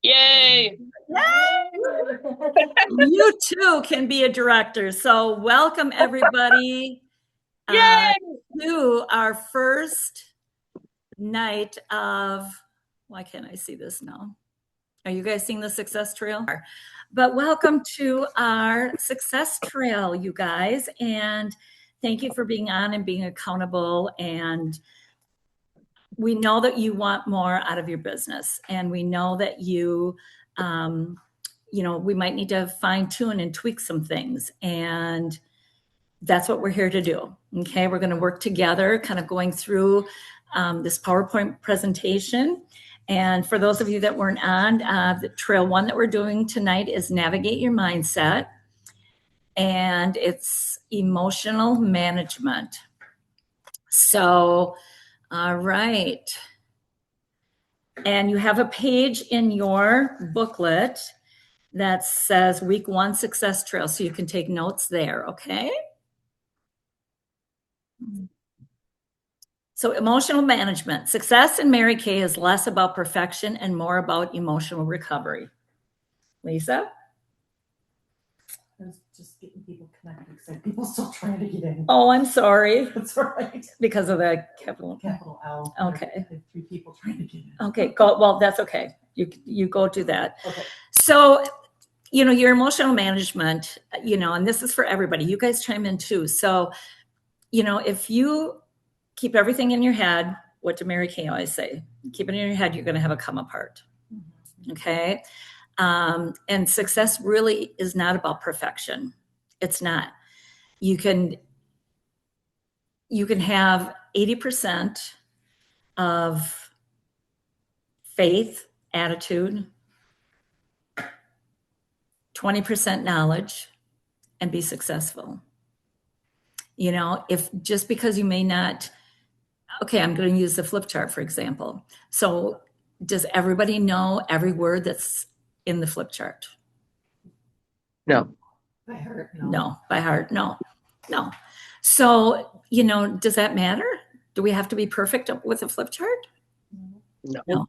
Yay! You too can be a director. So, welcome everybody uh, Yay! to our first night of. Why can't I see this now? Are you guys seeing the success trail? But welcome to our success trail, you guys. And thank you for being on and being accountable. And we know that you want more out of your business. And we know that um, we might need to fine tune and tweak some things. And that's what we're here to do. Okay. We're going to work together, kind of going through this PowerPoint presentation. And for those of you that weren't on, the trail one that we're doing tonight is Navigate Your Mindset. And it's emotional management. So, all right. And you have a page in your booklet that says week one success trail. So you can take notes there. Okay. So, emotional management. Success in Mary Kay is less about perfection and more about emotional recovery. Lisa? I was just getting people connected because people still trying to get in. Oh, I'm sorry. That's all right. Because of the capital L. Okay. I have 3 people trying to get in. Okay, go. Well, that's okay. You go do that. Okay. So, your emotional management, and this is for everybody. You guys chime in too. So, if you keep everything in your head, what did Mary Kay always say? Keep it in your head, you're going to have a come apart. Okay. And success really is not about perfection. It's not. You can have 80% of faith, attitude, 20% knowledge, and be successful. If just because you may not, okay, I'm going to use the flip chart, for example. So, does everybody know every word that's in the flip chart? No. By heart, no. No. By heart, no. No. So, does that matter? Do we have to be perfect with a flip chart? No.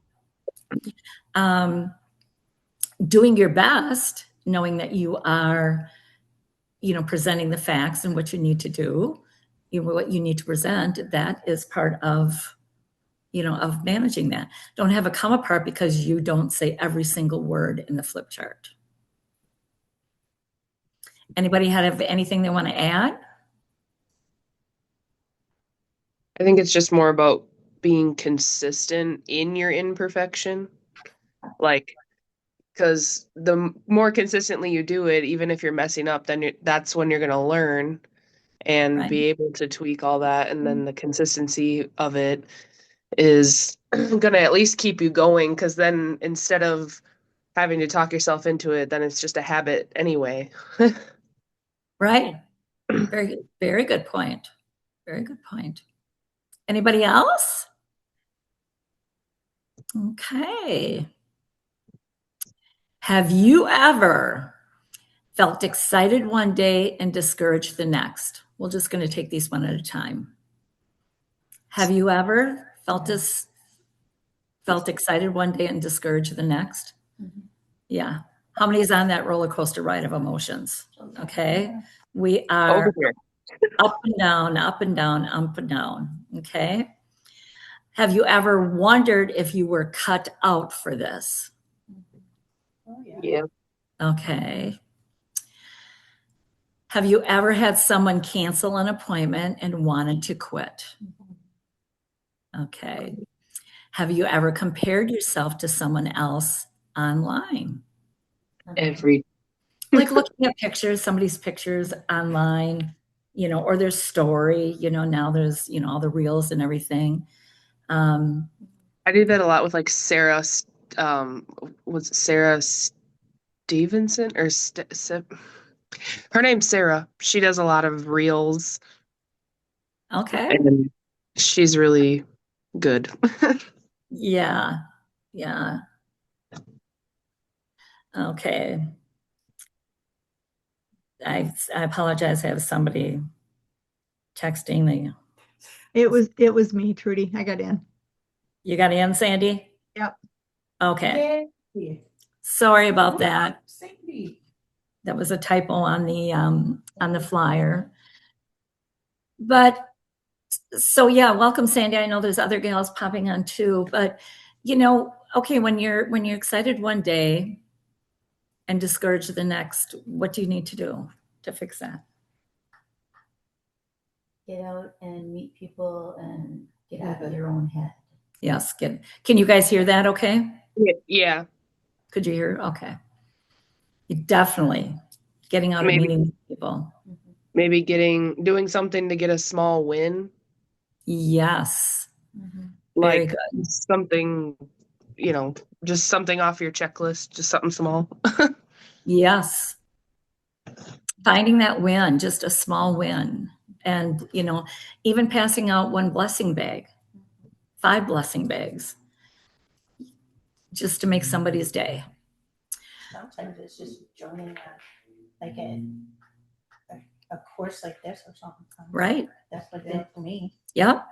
Doing your best, knowing that you are, presenting the facts and what you need to do, what you need to present, that is part of, of managing that. Don't have a come apart because you don't say every single word in the flip chart. Anybody have anything they want to add? I think it's just more about being consistent in your imperfection. Like, because the more consistently you do it, even if you're messing up, then that's when you're going to learn and Right. be able to tweak all that. And then the consistency of it is going to at least keep you going. Because then instead of having to talk yourself into it, then it's just a habit anyway. Right. Very, very good point. Very good point. Anybody else? Okay. Have you ever felt excited one day and discouraged the next? We're just going to take these one at a time. Have you ever felt excited one day and discouraged the next? Mm-hmm. Yeah. How many is on that roller coaster ride of emotions? Okay. We are Over here. up and down, up and down, up and down. Okay. Have you ever wondered if you were cut out for this? Oh, yeah. Yeah. Okay. Have you ever had someone cancel an appointment and wanted to quit? Okay. Have you ever compared yourself to someone else online? Every Like looking at pictures, somebody's pictures online, or their story, now there's, all the reels and everything. I do that a lot with like Sarah, um, was it Sarah Stevenson or her name's Sarah. She does a lot of reels Okay. and she's really good. Yeah. Yeah. Okay. I apologize. I have somebody texting me. It was me, Trudy. I got in. You got in, Sandy? Yep. Okay. Yay. Sorry about that. Sandy. That was a typo on the flyer. But so yeah, welcome Sandy. I know there's other gals popping on too, but okay, when you're excited one day and discouraged the next, what do you need to do to fix that? Get out and meet people and get out of your own head. Yes, can you guys hear that okay? Yeah. Could you hear? Okay. You definitely getting out Maybe. and meeting people. Maybe doing something to get a small win. Yes. Like Very good. something, just something off your checklist, just something small. Yes. Finding that win, just a small win. And, even passing out one blessing bag, 5 blessing bags, just to make somebody's day. Sometimes it's just joining a course like this or something. Right. That's what did it for me. Yep.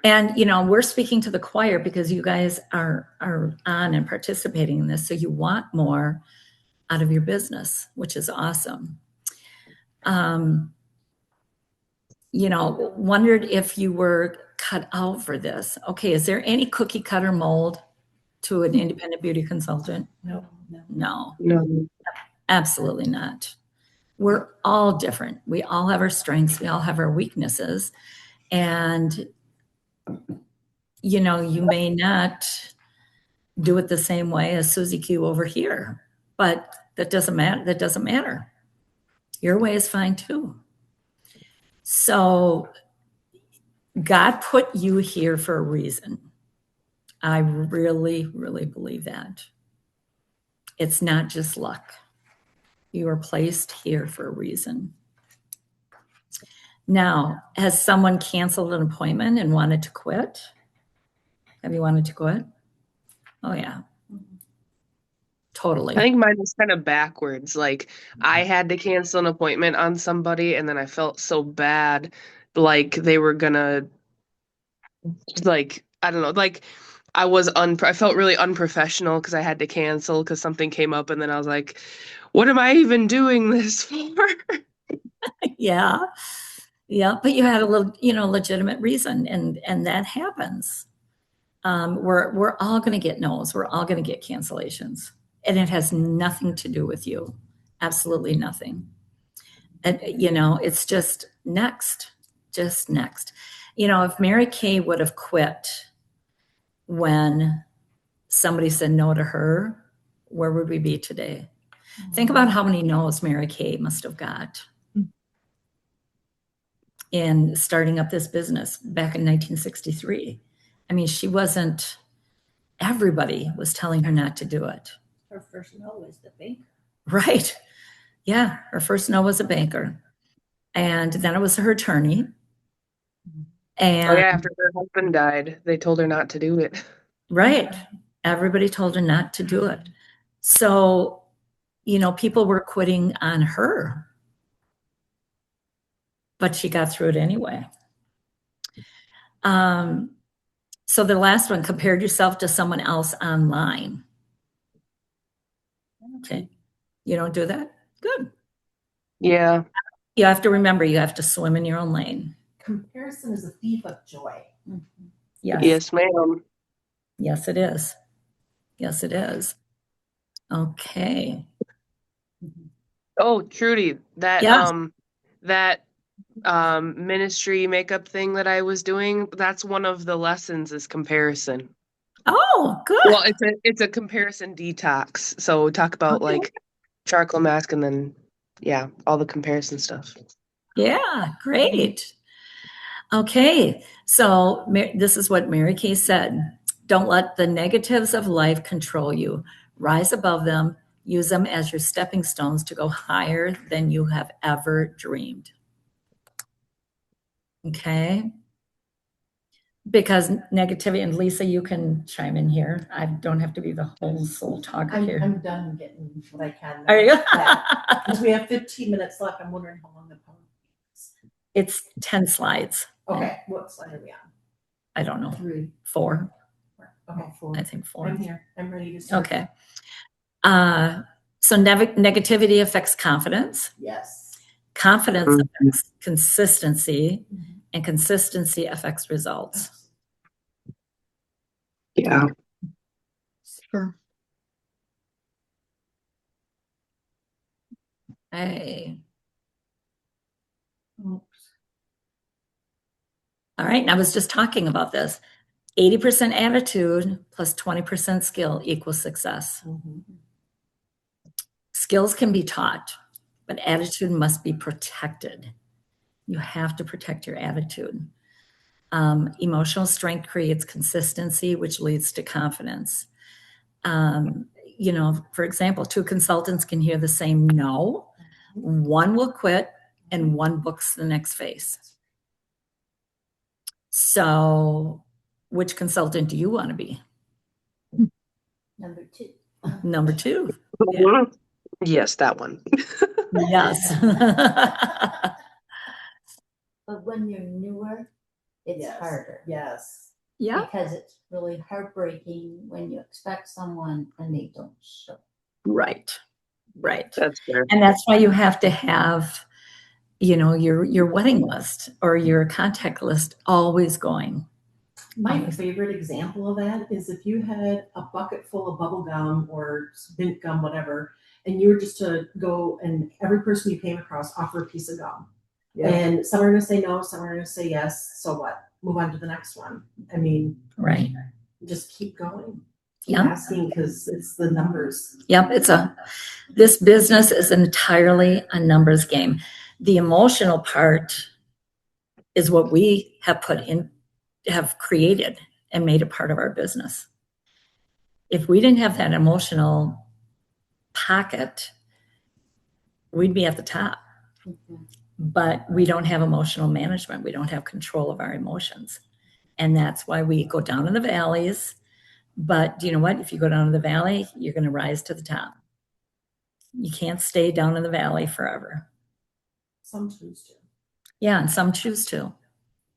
And, we're speaking to the choir because you guys are on and participating in this. So you want more out of your business, which is awesome. Wondered if you were cut out for this. Okay, is there any cookie cutter mold to an independent beauty consultant? No. No. Absolutely not. We're all different. We all have our strengths. We all have our weaknesses. And, you may not do it the same way as Susie Q over here, but that doesn't matter. That doesn't matter. Your way is fine too. So God put you here for a reason. I really, really believe that. It's not just luck. You are placed here for a reason. Now, has someone canceled an appointment and wanted to quit? Have you wanted to quit? Oh, yeah. Totally. I think mine was kind of backwards. Like I had to cancel an appointment on somebody and then I felt so bad, like they were gonna, like, I don't know, like I felt really unprofessional because I had to cancel because something came up and then I was like, what am I even doing this for? Yeah. But you had a little, legitimate reason, and that happens. We're all going to get no's. We're all going to get cancellations, and it has nothing to do with you. Absolutely nothing. And, it's just next. If Mary Kay would have quit when somebody said no to her, where would we be today? Think about how many no's Mary Kay must have got in starting up this business back in 1963. I mean, everybody was telling her not to do it. Her first no was the banker. Right. Yeah. Her first no was a banker. And then it was her attorney. And Oh yeah, after her husband died, they told her not to do it. Right. Everybody told her not to do it. So, people were quitting on her, but she got through it anyway. So the last one, compared yourself to someone else online. Okay. You don't do that? Good. Yeah. You have to remember, you have to swim in your own lane. Comparison is a thief of joy. Yes. Yes, ma'am. Yes, it is. Yes, it is. Okay. Oh, Trudy, that Yes. that ministry makeup thing that I was doing, that's one of the lessons is comparison. Oh, good. Well, it's a comparison detox. So talk about Okay. like charcoal mask and then all the comparison stuff. Yeah, great. Okay, so this is what Mary Kay said. Don't let the negatives of life control you. Rise above them. Use them as your stepping stones to go higher than you have ever dreamed. Okay? Because negativity, and Lisa, you can chime in here. I don't have to be the whole soul talker here. I'm done getting what I can. Are you? Because we have 15 minutes left. I'm wondering how long the poem is. It's 10 slides. Okay, what slide are we on? I don't know. 3. 4. Okay, four. I think 4. I'm here. I'm ready to start. Okay. So negativity affects confidence. Yes. Confidence Mhm. affects consistency, Mhm. and consistency affects results. Yeah. Sure. Hey. Oops. All right. And I was just talking about this. 80% attitude plus 20% skill equals success. Mhm. Skills can be taught, but attitude must be protected. You have to protect your attitude. Emotional strength creates consistency, which leads to confidence. For example, 2 consultants can hear the same no. One will quit and one books the next phase. So, which consultant do you want to be? Number 2. Number 2. Mhm. Yes, that one. Yes. But when you're newer, it's Yes. harder. Yes. Yeah. Because it's really heartbreaking when you expect someone and they don't show. Right. Right. That's fair. And that's why you have to have, your wedding list or your contact list always going. My favorite example of that is if you had a bucket full of bubble gum or mint gum, whatever, and you were just to go and every person you came across offer a piece of gum. Yeah. And some are going to say no, some are going to say yes. So what? Move on to the next one. I mean, Right. just keep going. Keep Yeah. asking because it's the numbers. Yep. This business is entirely a numbers game. The emotional part is what we have have created and made a part of our business. If we didn't have that emotional pocket, we'd be at the top. Mhm. But we don't have emotional management. We don't have control of our emotions. And that's why we go down in the valleys. But do you know what? If you go down in the valley, you're going to rise to the top. You can't stay down in the valley forever. Some choose to. Yeah, and some choose to.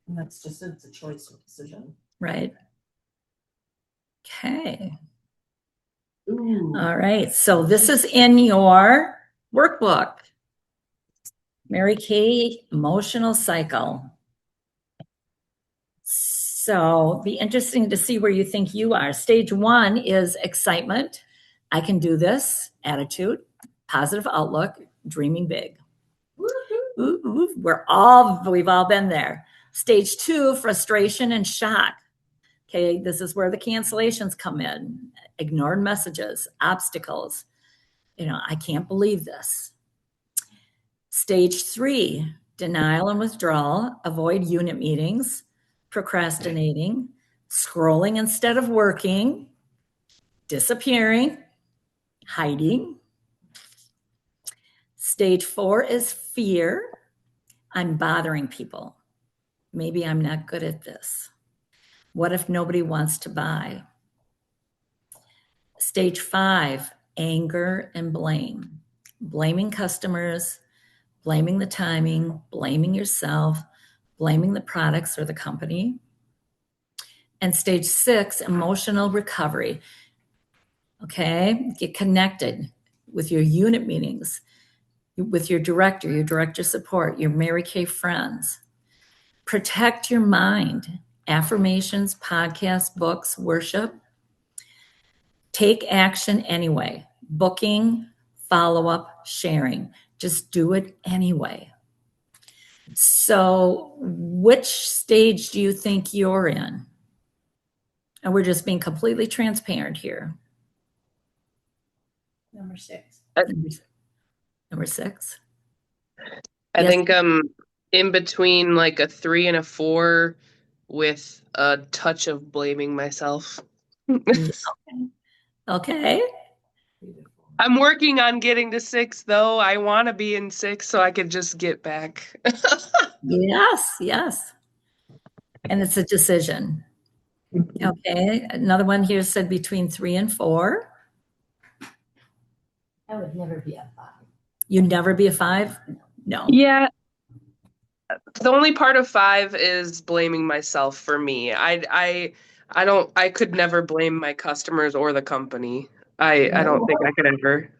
And that's just, it's a choice or decision. Right. Okay. Ooh. All right. So this is in your workbook. Mary Kay emotional cycle. So be interesting to see where you think you are. Stage 1 is excitement. I can do this. Attitude, positive outlook, dreaming big. Ooh, ooh, we've all been there. Stage 2, frustration and shock. Okay, this is where the cancellations come in. Ignored messages, obstacles. I can't believe this. Stage 3, denial and withdrawal. Avoid unit meetings, procrastinating, scrolling instead of working, disappearing, hiding. Stage 4 is fear. I'm bothering people. Maybe I'm not good at this. What if nobody wants to buy? Stage 5, anger and blame. Blaming customers, blaming the timing, blaming yourself, blaming the products or the company. And stage 6, emotional recovery. Okay, get connected with your unit meetings, with your director support, your Mary Kay friends. Protect your mind. Affirmations, podcasts, books, worship. Take action anyway. Booking, follow up, sharing. Just do it anyway. So, which stage do you think you're in? And we're just being completely transparent here. Number 6. Number 6. I Yes. think I'm in between like a 3 and a 4 with a touch of blaming myself. Okay. I'm working on getting to 6 though. I want to be in 6 so I could just get back. Yes. And it's a decision. Okay. Another one here said between 3 and 4. I would never be a 5. You'd never be a 5? No. Yeah. The only part of 5 is blaming myself for me. I I could never blame my customers or the company. I don't think I could ever.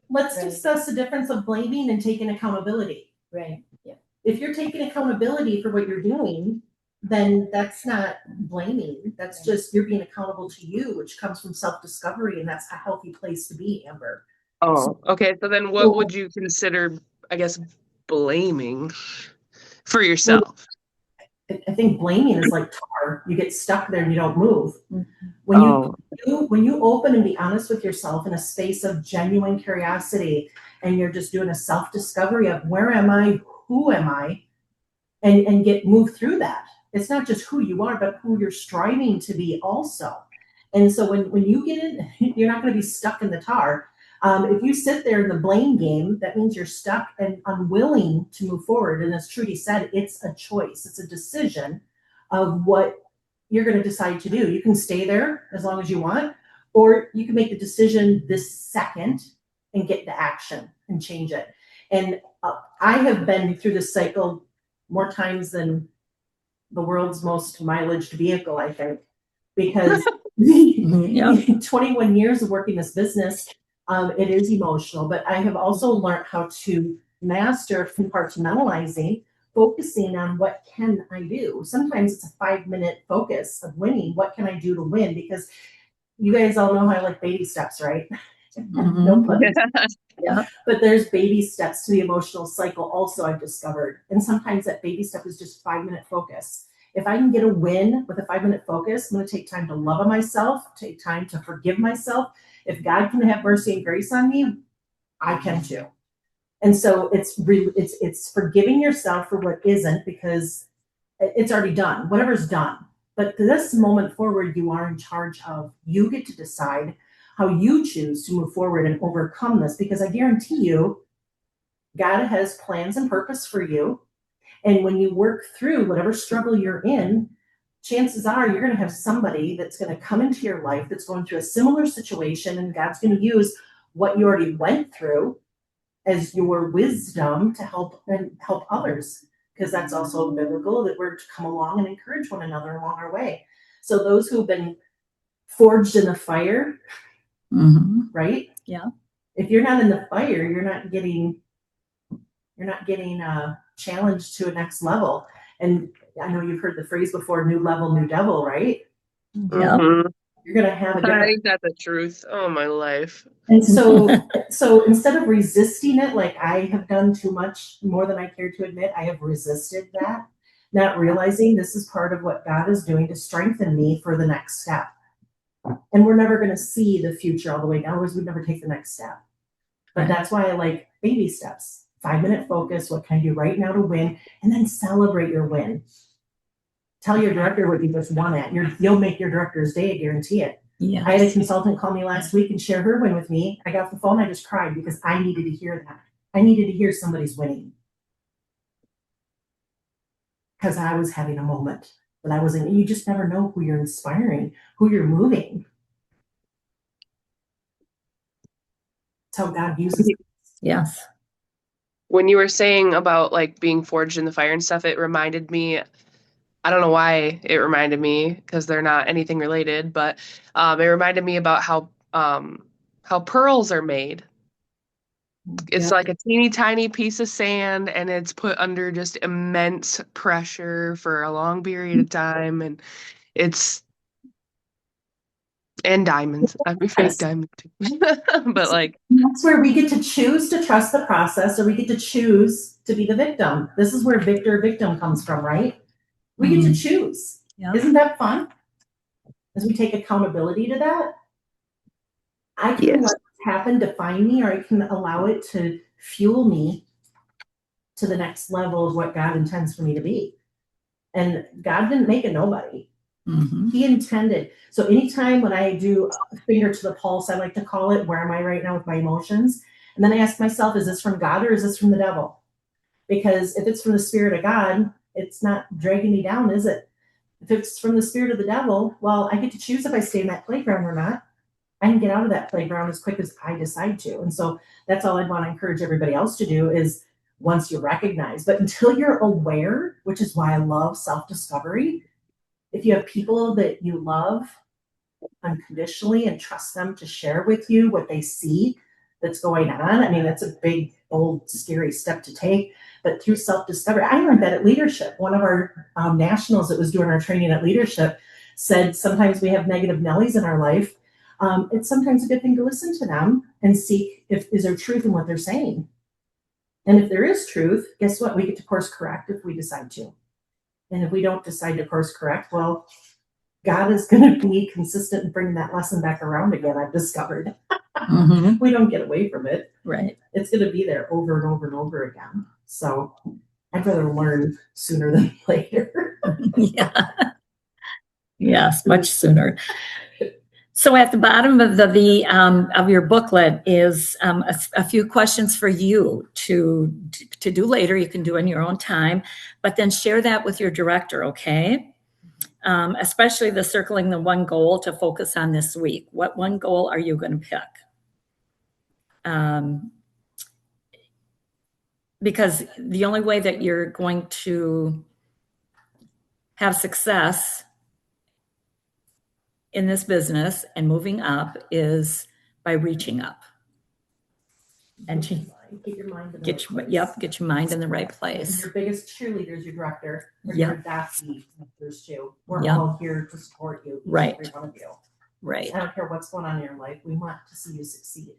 Let's Right. discuss the difference of blaming and taking accountability. Right, yeah. If you're taking accountability for what you're doing, then that's not blaming. That's just you're being accountable to you, which comes from self-discovery, and that's a healthy place to be, Amber. Oh, okay. So then what would you consider, I guess, blaming for yourself? I think blaming is like tar. You get stuck there and you don't move. Mhm. When Oh, when you open and be honest with yourself in a space of genuine curiosity, and you're just doing a self-discovery of where am I, who am I, and get moved through that. It's not just who you are, but who you're striving to be also. And so when you get in, you're not going to be stuck in the tar. If you sit there in the blame game, that means you're stuck and unwilling to move forward. And as Trudy said, it's a choice. It's a decision of what you're going to decide to do. You can stay there as long as you want, or you can make the decision this second and get to action and change it. And I have been through this cycle more times than the world's most mileaged vehicle, I think, because Yeah. 21 years of working this business, it is emotional, but I have also learned how to master compartmentalizing, focusing on what can I do. Sometimes it's a 5-minute focus of winning. What can I do to win? Because you guys all know how I like baby steps, right? No pun. But there's baby steps to the emotional cycle also, I've discovered. And sometimes that baby step is just 5-minute focus. If I can get a win with a 5-minute focus, I'm going to take time to love on myself, take time to forgive myself. If God can have mercy and grace on me, I can too. And so it's forgiving yourself for what isn't, because it's already done. Whatever's done. But this moment forward, you are in charge of. You get to decide how you choose to move forward and overcome this, because I guarantee you, God has plans and purpose for you. And when you work through whatever struggle you're in, chances are you're going to have somebody that's going to come into your life that's going through a similar situation, and God's going to use what you already went through as your wisdom to help others, because that's also biblical, that we're to come along and encourage one another along our way. So those who've been forged in the fire, right? Yeah. If you're not in the fire, you're not getting challenged to a next level. And I know you've heard the phrase before, new level, new devil, right? Yeah. mhm. You're going to have a I different. think that's the truth. Oh, my life. And so instead of resisting it, like I have done too much, more than I care to admit, I have resisted that, not realizing this is part of what God is doing to strengthen me for the next step. And we're never going to see the future all the way down, otherwise we'd never take the next step. But that's why I like baby steps. 5-minute focus. What can I do right now to win? And then celebrate your win. Tell your director what you just won at. You'll make your director's day, I guarantee it. Yeah. I had a consultant call me last week and share her win with me. I got off the phone, I just cried because I needed to hear that. I needed to hear somebody's winning. Because I was having a moment that I wasn't, you just never know who you're inspiring, who you're moving. That's how God uses it. Yes. When you were saying about like being forged in the fire and stuff, it reminded me, I don't know why it reminded me, because they're not anything related, but it reminded me about how pearls are made. It's like a teeny tiny piece of sand, and it's put under just immense pressure for a long period of time, and diamonds. I mean, fake diamonds too. But like, That's where we get to choose to trust the process, or we get to choose to be the victim. This is where victor-victim comes from, right? We get to choose. Yeah. Isn't that fun? As we take accountability to that, I can let it happen define me, or I can allow it to fuel me to the next level of what God intends for me to be. And God didn't make a nobody. He intended. So anytime when I do a finger to the pulse, I like to call it, where am I right now with my emotions? And then I ask myself, is this from God or is this from the devil? Because if it's from the Spirit of God, it's not dragging me down, is it? If it's from the spirit of the devil, well, I get to choose if I stay in that playground or not. I can get out of that playground as quick as I decide to. And so that's all I'd want to encourage everybody else to do, is once you recognize, but until you're aware, which is why I love self-discovery, If you have people that you love unconditionally and trust them to share with you what they see that's going on, I mean, that's a big, bold, scary step to take. But through self-discovery, I learned that at leadership. One of our nationals that was doing our training at leadership said sometimes we have negative Nellies in our life. It's sometimes a good thing to listen to them and seek if is there truth in what they're saying. And if there is truth, guess what? We get to course correct if we decide to. And if we don't decide to course correct, well, God is going to be consistent in bringing that lesson back around again, I've discovered. Mhm. We don't get away from it. Right. It's going to be there over and over and over again. So I'd rather learn sooner than later. Yeah. Yes, much sooner. So at the bottom of of your booklet is a few questions for you to do later. You can do in your own time, but then share that with your director, okay? Especially the circling the one goal to focus on this week. What one goal are you going to pick? Because the only way that you're going to have success in this business and moving up is by reaching up. And Get your mind in the get right your, place. yep, get your mind in the right And place. your biggest cheerleader is your director, or Yep. your adoptee. There's two. We're Yep. all here to support you, each and Right. every one of you. Right. I don't care what's going on in your life. We want to see you succeed.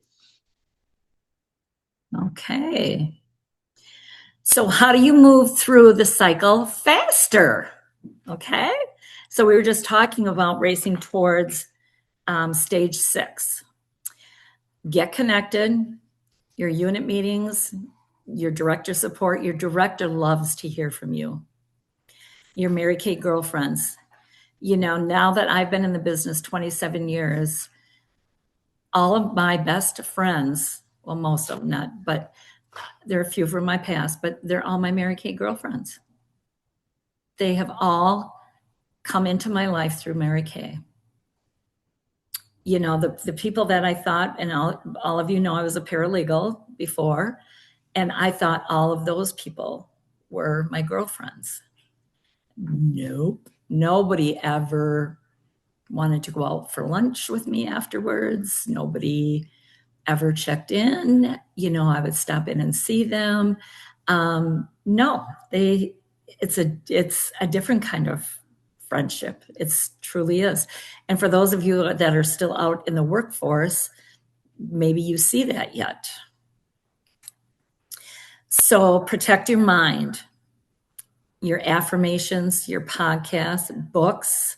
Okay. So how do you move through the cycle faster? Okay. So we were just talking about racing towards stage 6. Get connected, your unit meetings, your director support. Your director loves to hear from you. Your Mary Kay girlfriends. You know, now that I've been in the business 27 years, all of my best friends, well, most of them not, but there are a few from my past, but they're all my Mary Kay girlfriends. They have all come into my life through Mary Kay. You know, the people that I thought, and all of you know I was a paralegal before, and I thought all of those people were my girlfriends. Nope. Nobody ever wanted to go out for lunch with me afterwards. Nobody ever checked in. You know, I would stop in and see them. No, it's a different kind of friendship. It's truly is. And for those of you that are still out in the workforce, maybe you see that yet. So protect your mind, your affirmations, your podcasts, books,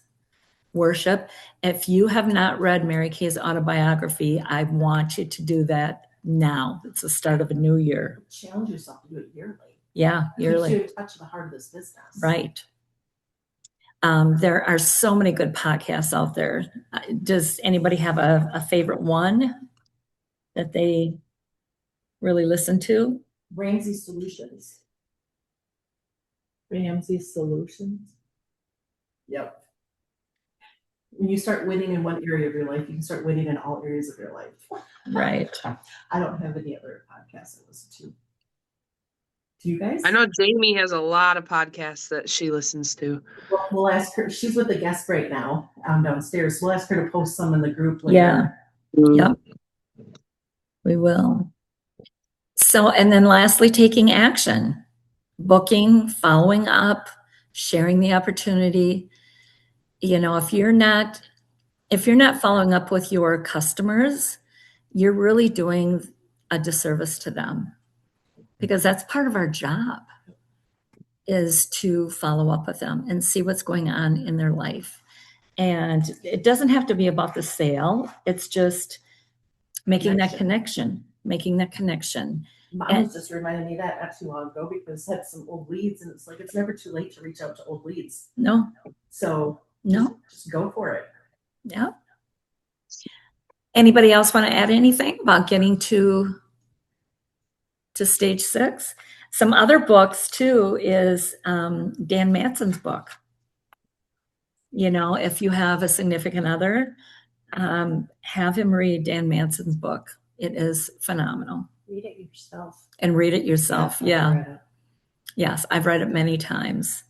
worship. If you have not read Mary Kay's autobiography, I want you to do that now. It's the start of a new year. Challenge yourself to do it yearly. Yeah, Keeps yearly. you in touch with the heart of this business. Right. There are so many good podcasts out there. Does anybody have a favorite one that they really listen to? Ramsey Solutions. Ramsey Solutions. Yep. When you start winning in one area of your life, you can start winning in all areas of your life. Right. I don't have any other podcasts I listen to. Do you guys? I know Jamie has a lot of podcasts that she listens to. Well, we'll ask her. She's with the guest right now downstairs. We'll ask her to post some in the group later. Yeah. Yep. We will. So, and then lastly, taking action, booking, following up, sharing the opportunity. You know, if you're not following up with your customers, you're really doing a disservice to them, because that's part of our job, is to follow up with them and see what's going on in their life. And it doesn't have to be about the sale. It's just making that connection. Mom was just reminding me that not too long ago because I had some old leads, and it's like it's never too late to reach out to old leads. No, So no, just go for it. yeah. Anybody else want to add anything about getting to stage 6? Some other books too is Dan Matson's book. You know, if you have a significant other, have him read Dan Matson's book. It is phenomenal. Read it yourself. And read it yourself. I've Yeah. read it. Yes, I've read it many times.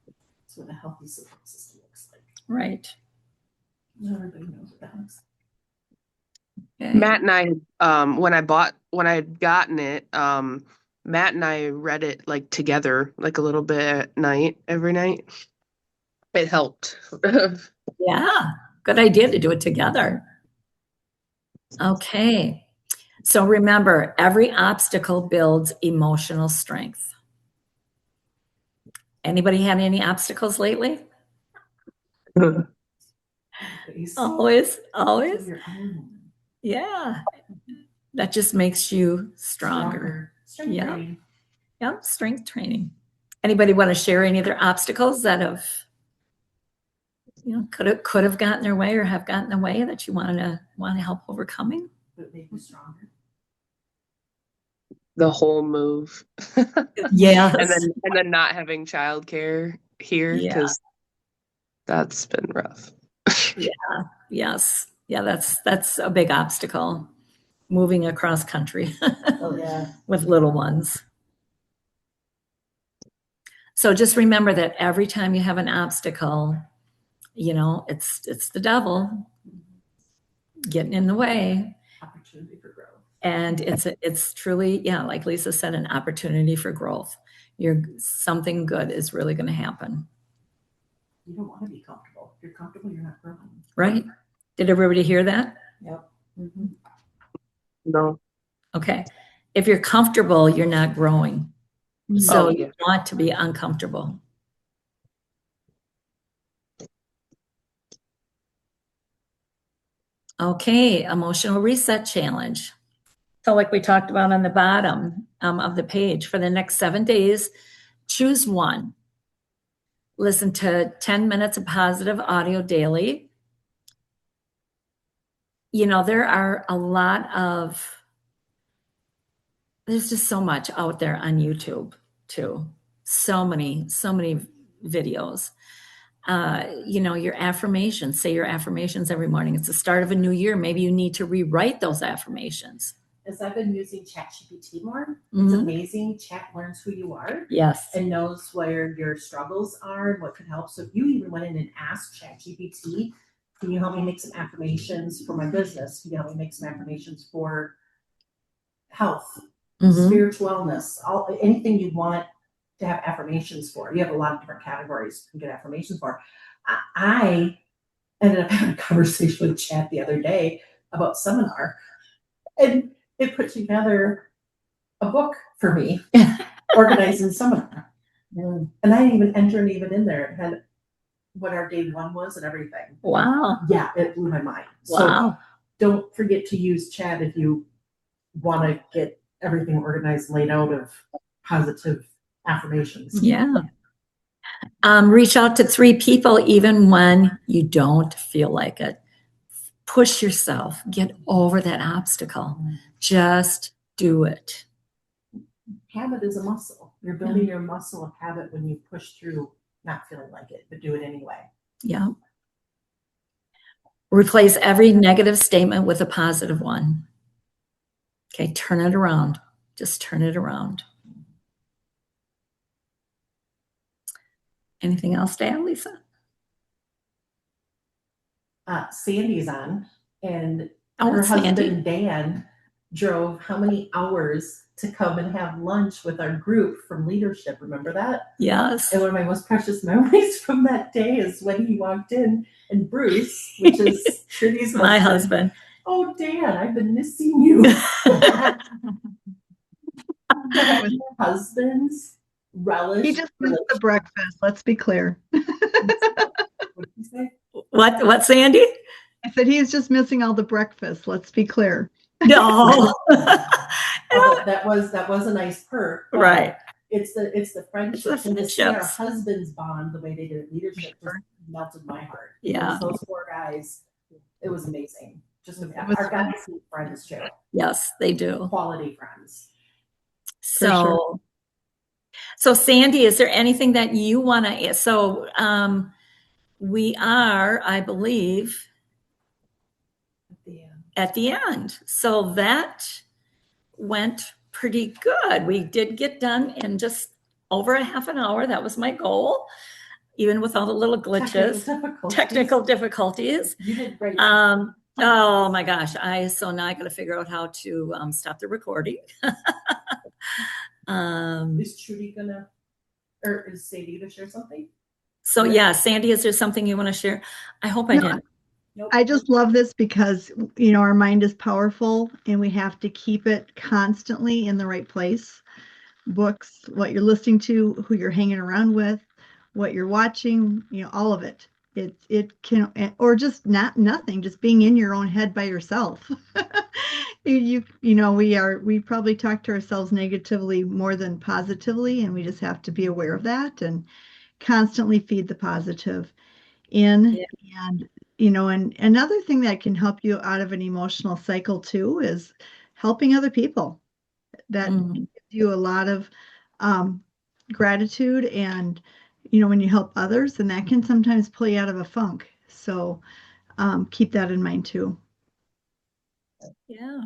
That's what a healthy support system looks Right. Everybody knows what that is. Okay. Matt and I, when I had gotten it, Matt and I read it like together, like a little bit at night, every night. It helped. Yeah, good idea to do it together. Okay. So remember, every obstacle builds emotional strength. Anybody had any obstacles lately? Face Always, of always. your own. Yeah. That just makes you stronger. Strength Yeah. training. Yep, strength training. Anybody want to share any other obstacles that have, could have gotten their way or have gotten in the way that you want to help overcoming? That make you stronger. The whole move. Yes. And then not having childcare here, Yeah. because that's been rough. Yes. Yeah, that's a big obstacle. Moving across country Oh yeah. with little ones. So just remember that every time you have an obstacle, it's the devil getting in the way. Opportunity for growth. And it's truly, yeah, like Lisa said, an opportunity for growth. Something good is really going to happen. You don't want to be comfortable. If you're comfortable, you're not growing. Right? Did everybody hear that? Yep. No. Okay. If you're comfortable, you're not growing. So Oh, yeah. you want to be uncomfortable. Okay, emotional reset challenge. So like we talked about on the bottom of the page, for the next 7 days, choose one. Listen to 10 minutes of positive audio daily. There are there's just so much out there on YouTube too. So many videos. Your affirmations, say your affirmations every morning. It's the start of a new year. Maybe you need to rewrite those affirmations. As I've been using ChatGPT more, it's Mhm. amazing. Chat learns who you are Yes. and knows where your struggles are and what could help. So if you even went in and asked ChatGPT, can you help me make some affirmations for my business? Can you help me make some affirmations for health, Mhm. spiritual wellness, anything you want to have affirmations for? You have a lot of different categories you can get affirmations for. I ended up having a conversation with Chat the other day about seminar, and it put together a book for me, organizing seminar. And I didn't even enter it even in there. It had what our day one was and everything. Wow. Yeah, it blew my mind. So Wow. don't forget to use Chat if you want to get everything organized, laid out of positive affirmations. Yeah. Reach out to 3 people even when you don't feel like it. Push yourself. Get over that obstacle. Just do it. Habit is a muscle. You're building your muscle of habit when you push through not feeling like it, but do it anyway. Yeah. Replace every negative statement with a positive one. Okay, turn it around. Just turn it around. Anything else to add, Lisa? Sandy's on, and Oh, her it's Sandy. husband Dan drove how many hours to come and have lunch with our group from leadership. Remember that? Yes. And one of my most precious memories from that day is when he walked in and Bruce, which is Trudy's My husband. Oh, Dan, I've been missing you. Husbands relish. He just missed the breakfast. Let's be clear. What did you say? What, Sandy? I said he's just missing all the breakfast. Let's be clear. No. Oh, that was a nice perk. But Right. It's the friendship. It's the And to see our friendships. husbands bond the way they did at leadership just melted my heart. Yeah. Because those 4 guys, it was amazing. Just was our guys need friends too. Yes, they do. Quality friends. So, so Sandy, is there anything that you want to? So, we are, I believe, at the end. So that went pretty good. We did get done in just over a half an hour. That was my goal. even with all the little glitches, technical difficulties. You did great. Oh my gosh. So now I got to figure out how to stop the recording. Is Trudy gonna, or is Sadie to share something? So yeah, Sandy, is there something you want to share? I hope I No, didn't. Nope. I just love this because, our mind is powerful and we have to keep it constantly in the right place. Books, what you're listening to, who you're hanging around with, what you're watching, all of it. It can, or just nothing, just being in your own head by yourself. We probably talk to ourselves negatively more than positively, and we just have to be aware of that and constantly feed the positive in. Yeah. And and another thing that can help you out of an emotional cycle too is helping other people. That gives you a lot of gratitude, and when you help others, and that can sometimes pull you out of a funk. So keep that in mind too. Yeah.